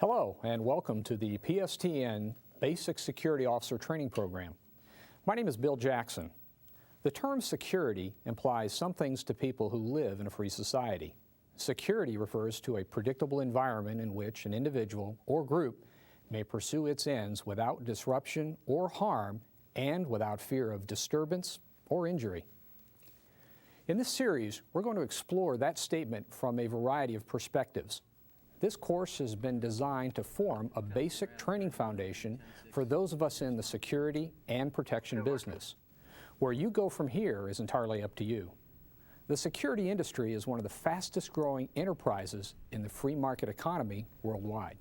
Hello and welcome to the PSTN Basic Security Officer Training Program. My name is Bill Jackson. The term security implies some things to people who live in a free society. Security refers to a predictable environment in which an individual or group may pursue its ends without disruption or harm and without fear of disturbance or injury. In this series, we're going to explore that statement from a variety of perspectives. This course has been designed to form a basic training foundation for those of us in the security and protection business. Where you go from here is entirely up to you. The security industry is one of the fastest growing enterprises in the free market economy worldwide.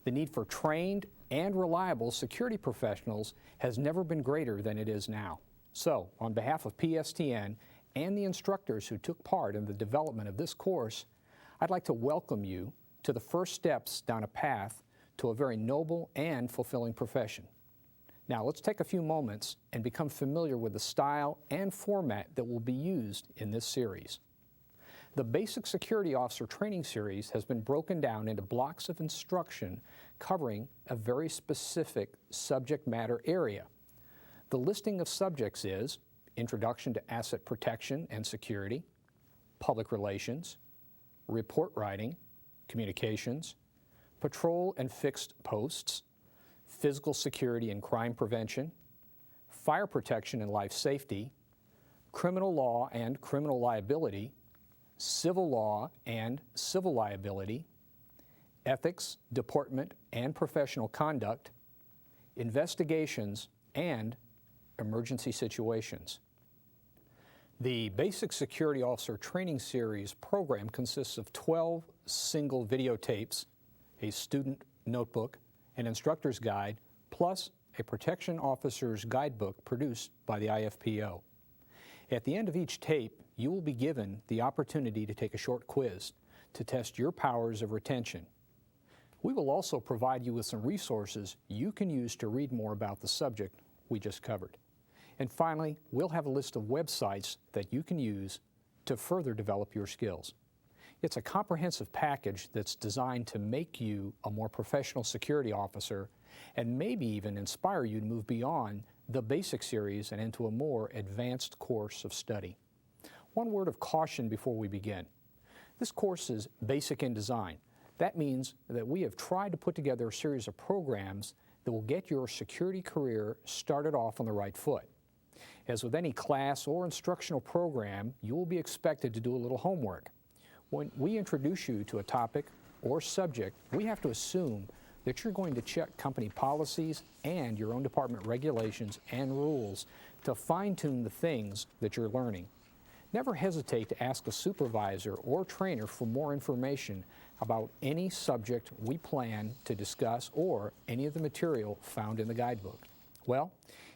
The need for trained and reliable security professionals has never been greater than it is now. So, on behalf of PSTN and the instructors who took part in the development of this course, I'd like to welcome you to the first steps down a path to a very noble and fulfilling profession. Now let's take a few moments and become familiar with the style and format that will be used in this series. The Basic Security Officer Training Series has been broken down into blocks of instruction covering a very specific subject matter area. The listing of subjects is Introduction to Asset Protection and Security, Public Relations, Report Writing, Communications, Patrol and Fixed Posts, Physical Security and Crime Prevention, Fire Protection and Life Safety, Criminal Law and Criminal Liability, Civil Law and Civil Liability, Ethics, Deportment and Professional Conduct, Investigations, and Emergency Situations. The Basic Security Officer Training Series program consists of 12 single videotapes, a student notebook, an instructor's guide, plus a protection officer's guidebook produced by the IFPO. At the end of each tape, you will be given the opportunity to take a short quiz to test your powers of retention. We will also provide you with some resources you can use to read more about the subject we just covered. And finally, we'll have a list of websites that you can use to further develop your skills. It's a comprehensive package that's designed to make you a more professional security officer and maybe even inspire you to move beyond the basic series and into a more advanced course of study. One word of caution before we begin. This course is basic in design. That means that we have tried to put together a series of programs that will get your security career started off on the right foot. As with any class or instructional program, you will be expected to do a little homework. When we introduce you to a topic or subject, we have to assume that you're going to check company policies and your own department regulations and rules to fine-tune the things that you're learning. Never hesitate to ask a supervisor or trainer for more information about any subject we plan to discuss or any of the material found in the guidebook. Well,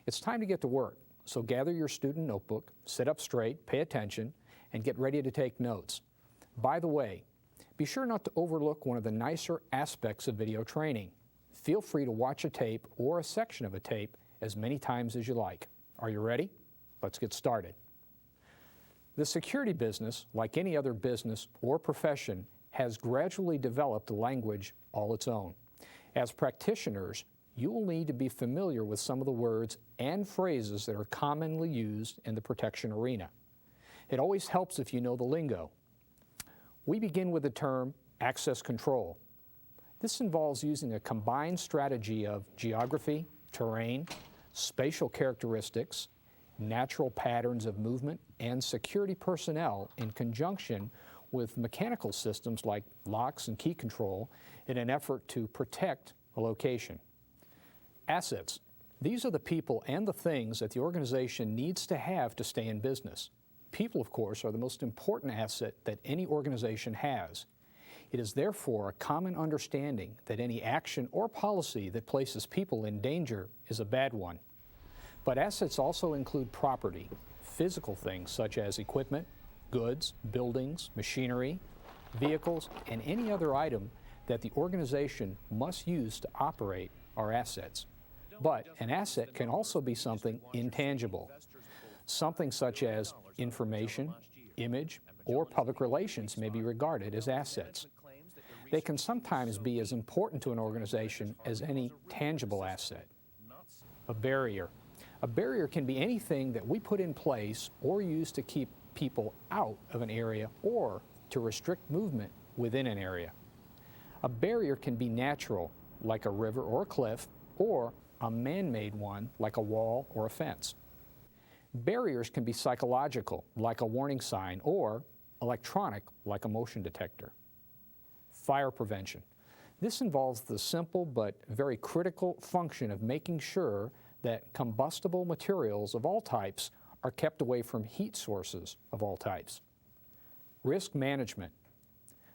it's time to get to work. So gather your student notebook, sit up straight, pay attention, and get ready to take notes. By the way, be sure not to overlook one of the nicer aspects of video training. Feel free to watch a tape or a section of a tape as many times as you like. Are you ready? Let's get started. The security business, like any other business or profession, has gradually developed a language all its own. As practitioners, you will need to be familiar with some of the words and phrases that are commonly used in the protection arena. It always helps if you know the lingo. We begin with the term access control. This involves using a combined strategy of geography, terrain, spatial characteristics, natural patterns of movement, and security personnel in conjunction with mechanical systems like locks and key control in an effort to protect a location. Assets. These are the people and the things that the organization needs to have to stay in business. People, of course, are the most important asset that any organization has. It is therefore a common understanding that any action or policy that places people in danger is a bad one. But assets also include property, physical things such as equipment, goods, buildings, machinery, vehicles, and any other item that the organization must use to operate are assets. But an asset can also be something intangible, something such as information, image, or public relations may be regarded as assets. They can sometimes be as important to an organization as any tangible asset. A barrier. A barrier can be anything that we put in place or use to keep people out of an area or to restrict movement within an area. A barrier can be natural, like a river or a cliff, or a man-made one, like a wall or a fence. Barriers can be psychological, like a warning sign, or electronic, like a motion detector. Fire prevention. This involves the simple but very critical function of making sure that combustible materials of all types are kept away from heat sources of all types. Risk management.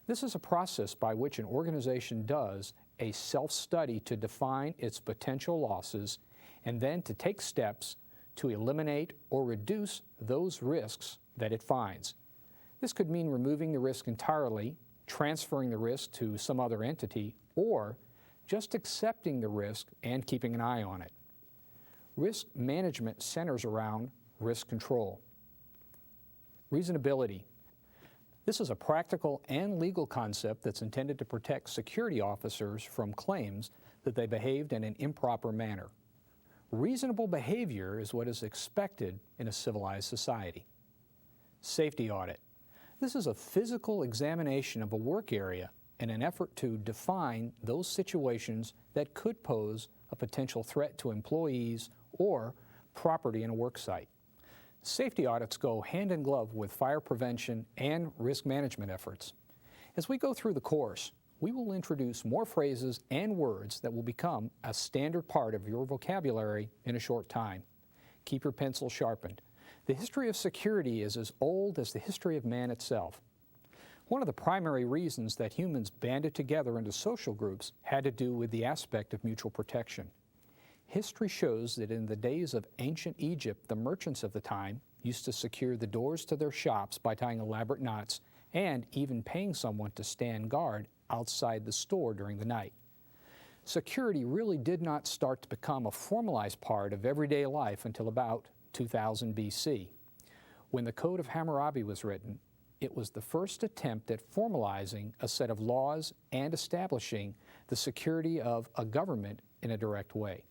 This is a process by which an organization does a self-study to define its potential losses and then to take steps to eliminate or reduce those risks that it finds. This could mean removing the risk entirely, transferring the risk to some other entity, or just accepting the risk and keeping an eye on it. Risk management centers around risk control. Reasonability. This is a practical and legal concept that's intended to protect security officers from claims that they behaved in an improper manner. Reasonable behavior is what is expected in a civilized society. Safety audit. This is a physical examination of a work area in an effort to define those situations that could pose a potential threat to employees or property in a work site. Safety audits go hand in glove with fire prevention and risk management efforts. As we go through the course, we will introduce more phrases and words that will become a standard part of your vocabulary in a short time. Keep your pencil sharpened. The history of security is as old as the history of man itself. One of the primary reasons that humans banded together into social groups had to do with the aspect of mutual protection. History shows that in the days of ancient Egypt, the merchants of the time used to secure the doors to their shops by tying elaborate knots and even paying someone to stand guard outside the store during the night. Security really did not start to become a formalized part of everyday life until about 2000 BC. When the Code of Hammurabi was written, it was the first attempt at formalizing a set of laws and establishing the security of a government in a direct way.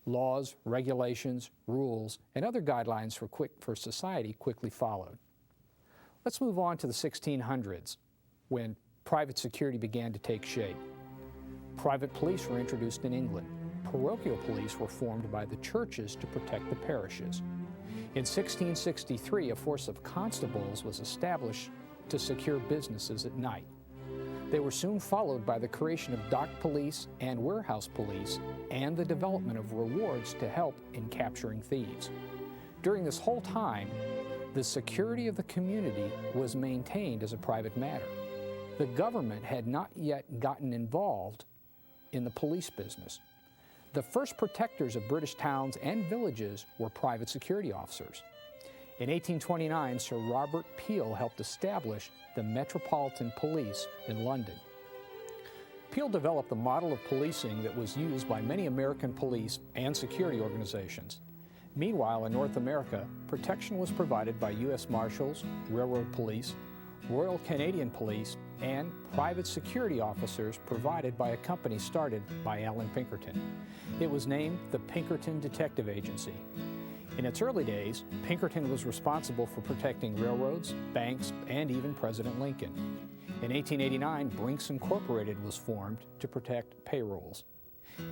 Laws, regulations, rules, and other guidelines for society quickly followed. Let's move on to the 1600s, when private security began to take shape. Private police were introduced in England. Parochial police were formed by the churches to protect the parishes. In 1663, a force of constables was established to secure businesses at night. They were soon followed by the creation of dock police and warehouse police and the development of rewards to help in capturing thieves. During this whole time, the security of the community was maintained as a private matter. The government had not yet gotten involved in the police business. The first protectors of British towns and villages were private security officers. In 1829, Sir Robert Peel helped establish the Metropolitan Police in London. Peel developed the model of policing that was used by many American police and security organizations. Meanwhile, in North America, protection was provided by U.S. Marshals, Railroad Police, Royal Canadian Police, and private security officers provided by a company started by Allan Pinkerton. It was named the Pinkerton Detective Agency. In its early days, Pinkerton was responsible for protecting railroads, banks, and even President Lincoln. In 1889, Brinks Incorporated was formed to protect payrolls.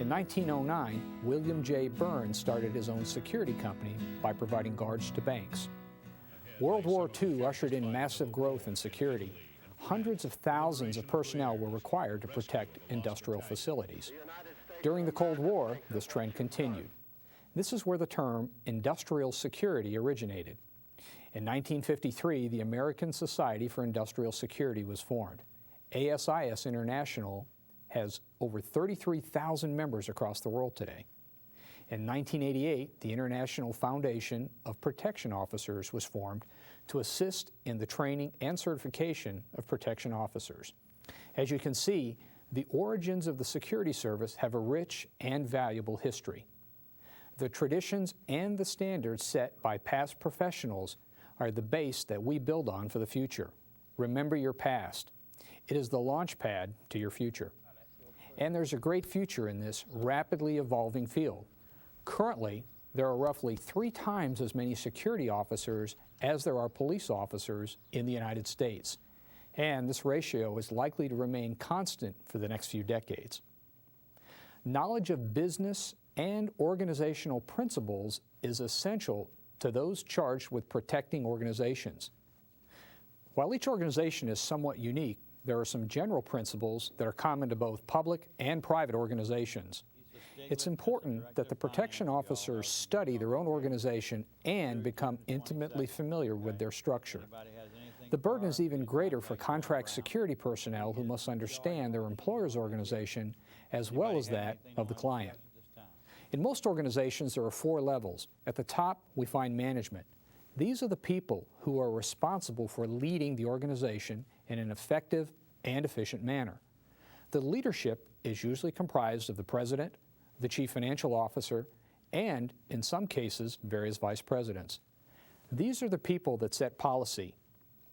In 1909, William J. Burns started his own security company by providing guards to banks. World War II ushered in massive growth in security. Hundreds of thousands of personnel were required to protect industrial facilities. During the Cold War, this trend continued. This is where the term industrial security originated. In 1953, the American Society for Industrial Security was formed. ASIS International has over 33,000 members across the world today. In 1988, the International Foundation of Protection Officers was formed to assist in the training and certification of protection officers. As you can see, the origins of the security service have a rich and valuable history. The traditions and the standards set by past professionals are the base that we build on for the future. Remember your past. It is the launch pad to your future. And there's a great future in this rapidly evolving field. Currently, there are roughly 3 times as many security officers as there are police officers in the United States. And this ratio is likely to remain constant for the next few decades. Knowledge of business and organizational principles is essential to those charged with protecting organizations. While each organization is somewhat unique, there are some general principles that are common to both public and private organizations. It's important that the protection officers study their own organization and become intimately familiar with their structure. The burden is even greater for contract security personnel who must understand their employer's organization as well as that of the client. In most organizations, there are 4 levels. At the top, we find management. These are the people who are responsible for leading the organization in an effective and efficient manner. The leadership is usually comprised of the president, the chief financial officer, and, in some cases, various vice presidents. These are the people that set policy.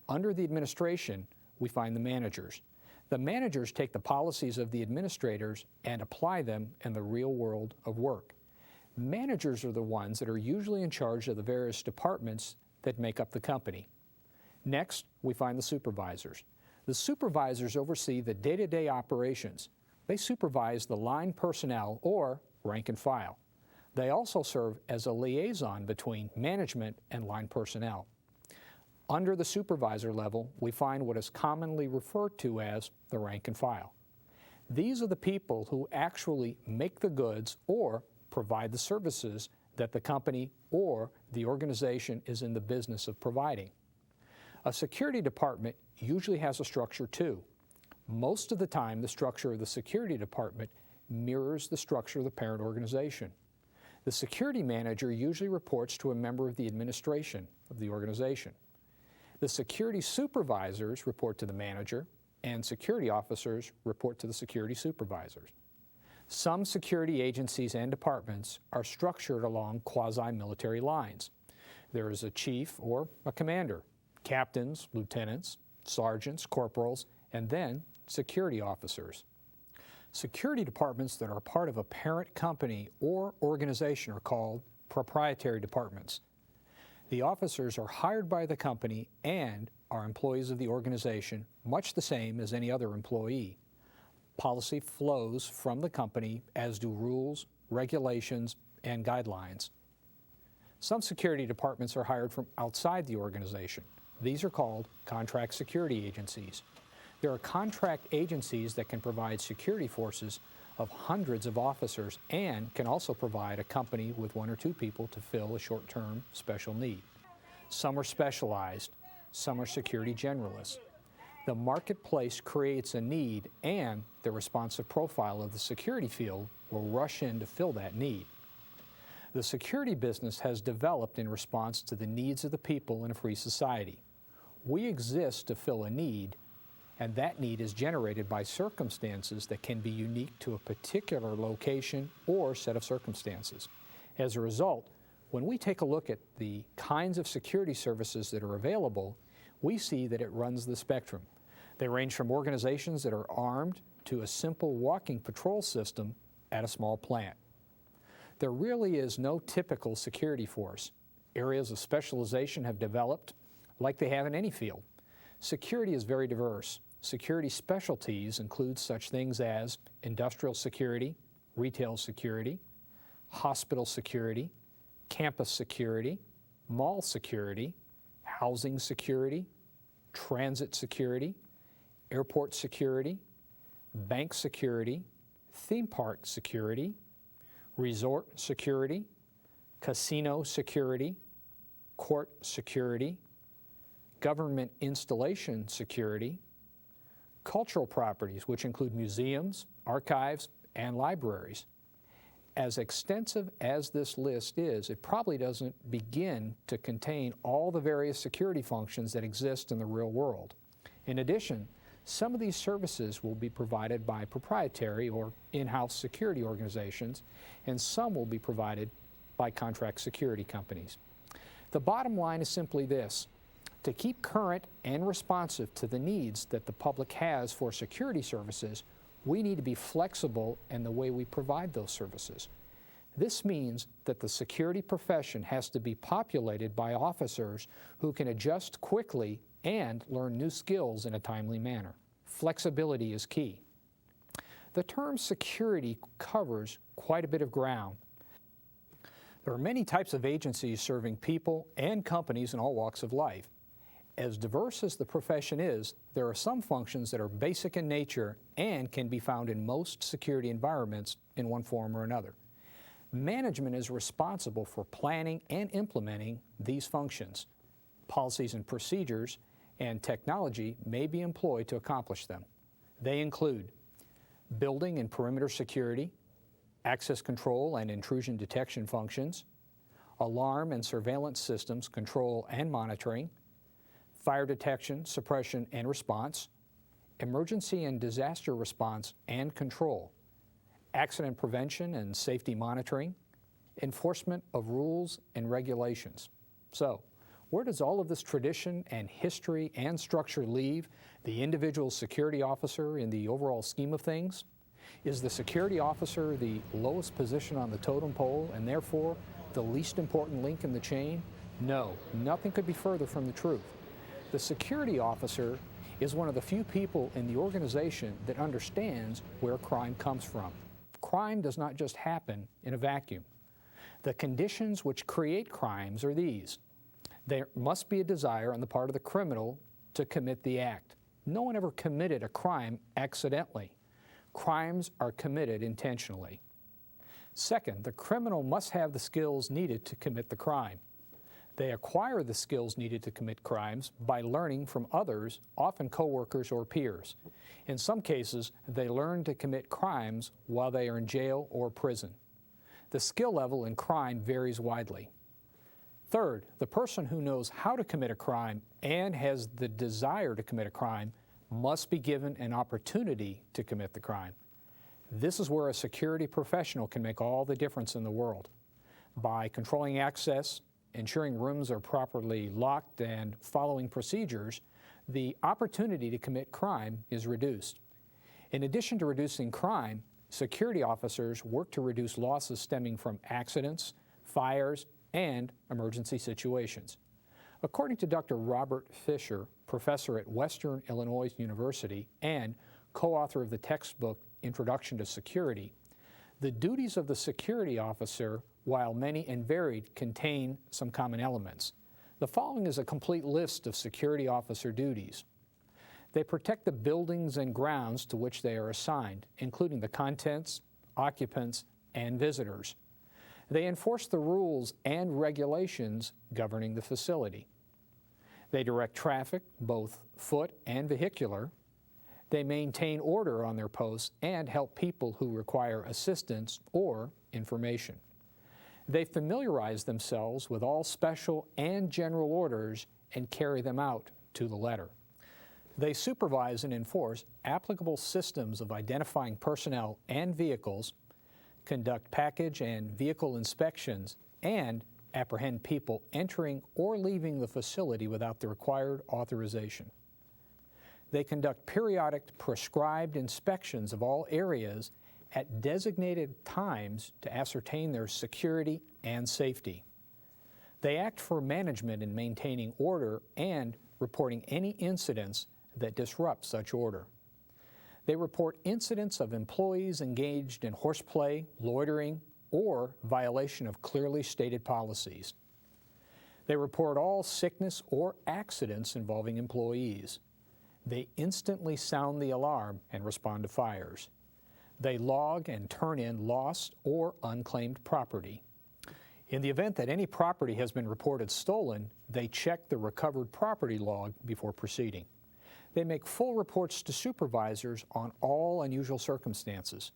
Under the administration, we find the managers. The managers take the policies of the administrators and apply them in the real world of work. Managers are the ones that are usually in charge of the various departments that make up the company. Next, we find the supervisors. The supervisors oversee the day-to-day operations. They supervise the line personnel or rank and file. They also serve as a liaison between management and line personnel. Under the supervisor level, we find what is commonly referred to as the rank and file. These are the people who actually make the goods or provide the services that the company or the organization is in the business of providing. A security department usually has a structure too. Most of the time, the structure of the security department mirrors the structure of the parent organization. The security manager usually reports to a member of the administration of the organization. The security supervisors report to the manager, and security officers report to the security supervisors. Some security agencies and departments are structured along quasi-military lines. There is a chief or a commander, captains, lieutenants, sergeants, corporals, and then security officers. Security departments that are part of a parent company or organization are called proprietary departments. The officers are hired by the company and are employees of the organization, much the same as any other employee. Policy flows from the company, as do rules, regulations, and guidelines. Some security departments are hired from outside the organization. These are called contract security agencies. There are contract agencies that can provide security forces of hundreds of officers and can also provide a company with 1 or 2 people to fill a short-term special need. Some are specialized, some are security generalists. The marketplace creates a need, and the responsive profile of the security field will rush in to fill that need. The security business has developed in response to the needs of the people in a free society. We exist to fill a need, and that need is generated by circumstances that can be unique to a particular location or set of circumstances. As a result, when we take a look at the kinds of security services that are available, we see that it runs the spectrum. They range from organizations that are armed to a simple walking patrol system at a small plant. There really is no typical security force. Areas of specialization have developed like they have in any field. Security is very diverse. Security specialties include such things as industrial security, retail security, hospital security, campus security, mall security, housing security, transit security, airport security, bank security, theme park security, resort security, casino security, court security, government installation security, cultural properties, which include museums, archives, and libraries. As extensive as this list is, it probably doesn't begin to contain all the various security functions that exist in the real world. In addition, some of these services will be provided by proprietary or in-house security organizations, and some will be provided by contract security companies. The bottom line is simply this: To keep current and responsive to the needs that the public has for security services, we need to be flexible in the way we provide those services. This means that the security profession has to be populated by officers who can adjust quickly and learn new skills in a timely manner. Flexibility is key. The term security covers quite a bit of ground. There are many types of agencies serving people and companies in all walks of life. As diverse as the profession is, there are some functions that are basic in nature and can be found in most security environments in one form or another. Management is responsible for planning and implementing these functions. Policies and procedures and technology may be employed to accomplish them. They include building and perimeter security, access control and intrusion detection functions, alarm and surveillance systems control and monitoring, fire detection, suppression and response, emergency and disaster response and control, accident prevention and safety monitoring, enforcement of rules and regulations. So, where does all of this tradition and history and structure leave the individual security officer in the overall scheme of things? Is the security officer the lowest position on the totem pole and therefore the least important link in the chain? No, nothing could be further from the truth. The security officer is one of the few people in the organization that understands where crime comes from. Crime does not just happen in a vacuum. The conditions which create crimes are these. There must be a desire on the part of the criminal to commit the act. No one ever committed a crime accidentally. Crimes are committed intentionally. Second, the criminal must have the skills needed to commit the crime. They acquire the skills needed to commit crimes by learning from others, often coworkers or peers. In some cases, they learn to commit crimes while they are in jail or prison. The skill level in crime varies widely. Third, the person who knows how to commit a crime and has the desire to commit a crime must be given an opportunity to commit the crime. This is where a security professional can make all the difference in the world. By controlling access, ensuring rooms are properly locked, and following procedures, the opportunity to commit crime is reduced. In addition to reducing crime, security officers work to reduce losses stemming from accidents, fires, and emergency situations. According to Dr. Robert Fisher, professor at Western Illinois University and co-author of the textbook Introduction to Security, the duties of the security officer, while many and varied, contain some common elements. The following is a complete list of security officer duties. They protect the buildings and grounds to which they are assigned, including the contents, occupants, and visitors. They enforce the rules and regulations governing the facility. They direct traffic, both foot and vehicular. They maintain order on their posts and help people who require assistance or information. They familiarize themselves with all special and general orders and carry them out to the letter. They supervise and enforce applicable systems of identifying personnel and vehicles, conduct package and vehicle inspections, and apprehend people entering or leaving the facility without the required authorization. They conduct periodic prescribed inspections of all areas at designated times to ascertain their security and safety. They act for management in maintaining order and reporting any incidents that disrupt such order. They report incidents of employees engaged in horseplay, loitering, or violation of clearly stated policies. They report all sickness or accidents involving employees. They instantly sound the alarm and respond to fires. They log and turn in lost or unclaimed property. In the event that any property has been reported stolen, they check the recovered property log before proceeding. They make full reports to supervisors on all unusual circumstances.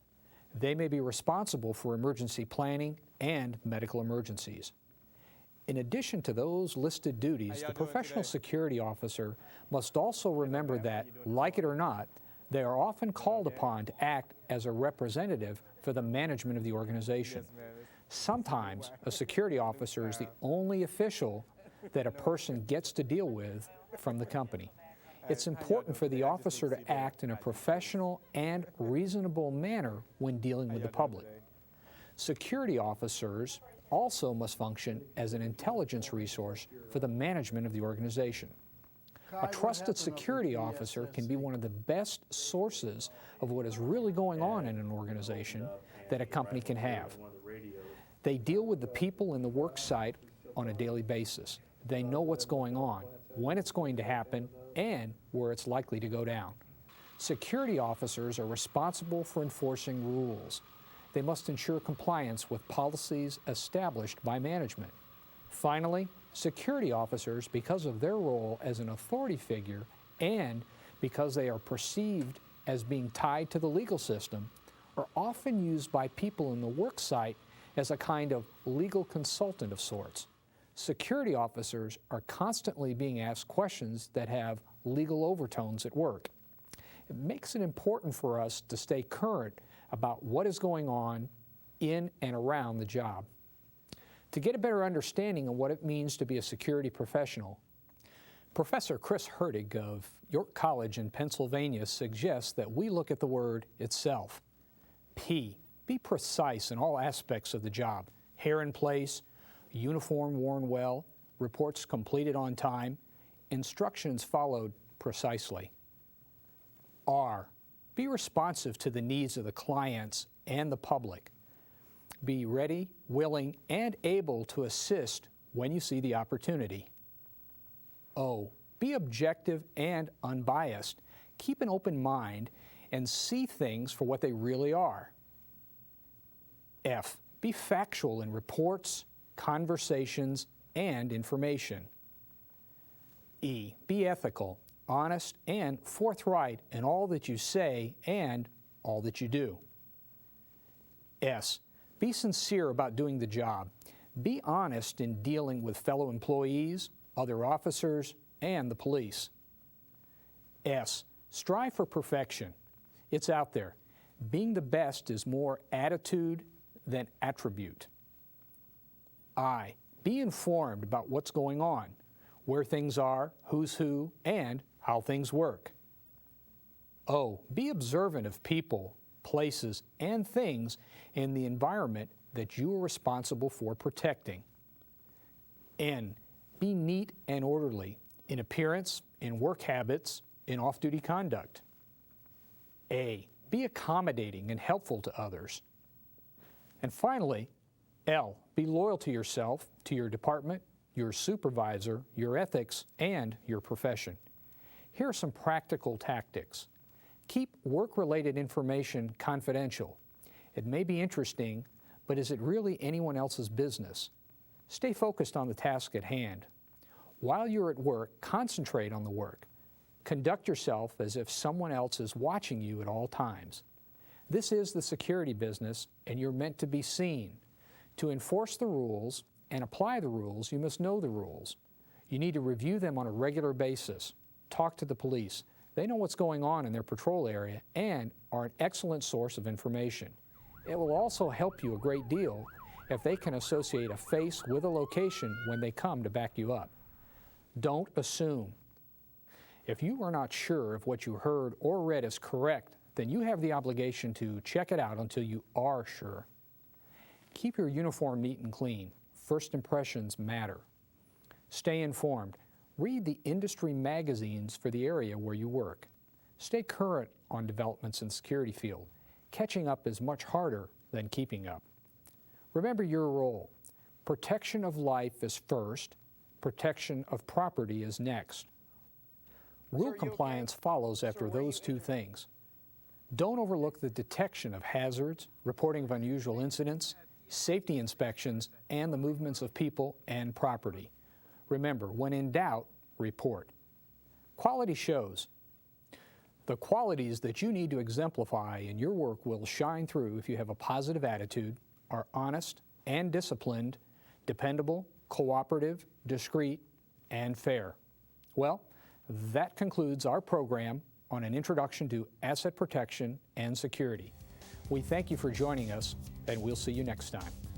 They may be responsible for emergency planning and medical emergencies. In addition to those listed duties, the professional security officer must also remember that, like it or not, they are often called upon to act as a representative for the management of the organization. Sometimes a security officer is the only official that a person gets to deal with from the company. It's important for the officer to act in a professional and reasonable manner when dealing with the public. Security officers also must function as an intelligence resource for the management of the organization. A trusted security officer can be one of the best sources of what is really going on in an organization that a company can have. They deal with the people in the work site on a daily basis. They know what's going on, when it's going to happen, and where it's likely to go down. Security officers are responsible for enforcing rules. They must ensure compliance with policies established by management. Finally, security officers, because of their role as an authority figure and because they are perceived as being tied to the legal system, are often used by people in the work site as a kind of legal consultant of sorts. Security officers are constantly being asked questions that have legal overtones at work. It makes it important for us to stay current about what is going on in and around the job. To get a better understanding of what it means to be a security professional, Professor Chris Hertig of York College in Pennsylvania suggests that we look at the word itself. P, be precise in all aspects of the job. Hair in place, uniform worn well, reports completed on time, instructions followed precisely. R, be responsive to the needs of the clients and the public. Be ready, willing, and able to assist when you see the opportunity. O, be objective and unbiased. Keep an open mind and see things for what they really are. F, be factual in reports, conversations, and information. E, be ethical, honest, and forthright in all that you say and all that you do. S, be sincere about doing the job. Be honest in dealing with fellow employees, other officers, and the police. S, strive for perfection. It's out there. Being the best is more attitude than attribute. I, be informed about what's going on, where things are, who's who, and how things work. O, be observant of people, places, and things in the environment that you are responsible for protecting. N, be neat and orderly in appearance, in work habits, in off-duty conduct. A, be accommodating and helpful to others. And finally, L, be loyal to yourself, to your department, your supervisor, your ethics, and your profession. Here are some practical tactics. Keep work-related information confidential. It may be interesting, but is it really anyone else's business? Stay focused on the task at hand. While you're at work, concentrate on the work. Conduct yourself as if someone else is watching you at all times. This is the security business, and you're meant to be seen. To enforce the rules and apply the rules, you must know the rules. You need to review them on a regular basis. Talk to the police. They know what's going on in their patrol area and are an excellent source of information. It will also help you a great deal if they can associate a face with a location when they come to back you up. Don't assume. If you are not sure if what you heard or read is correct, then you have the obligation to check it out until you are sure. Keep your uniform neat and clean. First impressions matter. Stay informed. Read the industry magazines for the area where you work. Stay current on developments in the security field. Catching up is much harder than keeping up. Remember your role. Protection of life is first. Protection of property is next. Rule compliance follows after those two things. Don't overlook the detection of hazards, reporting of unusual incidents, safety inspections, and the movements of people and property. Remember, when in doubt, report. Quality shows. The qualities that you need to exemplify in your work will shine through if you have a positive attitude, are honest and disciplined, dependable, cooperative, discreet, and fair. Well, that concludes our program on an introduction to asset protection and security. We thank you for joining us, and we'll see you next time.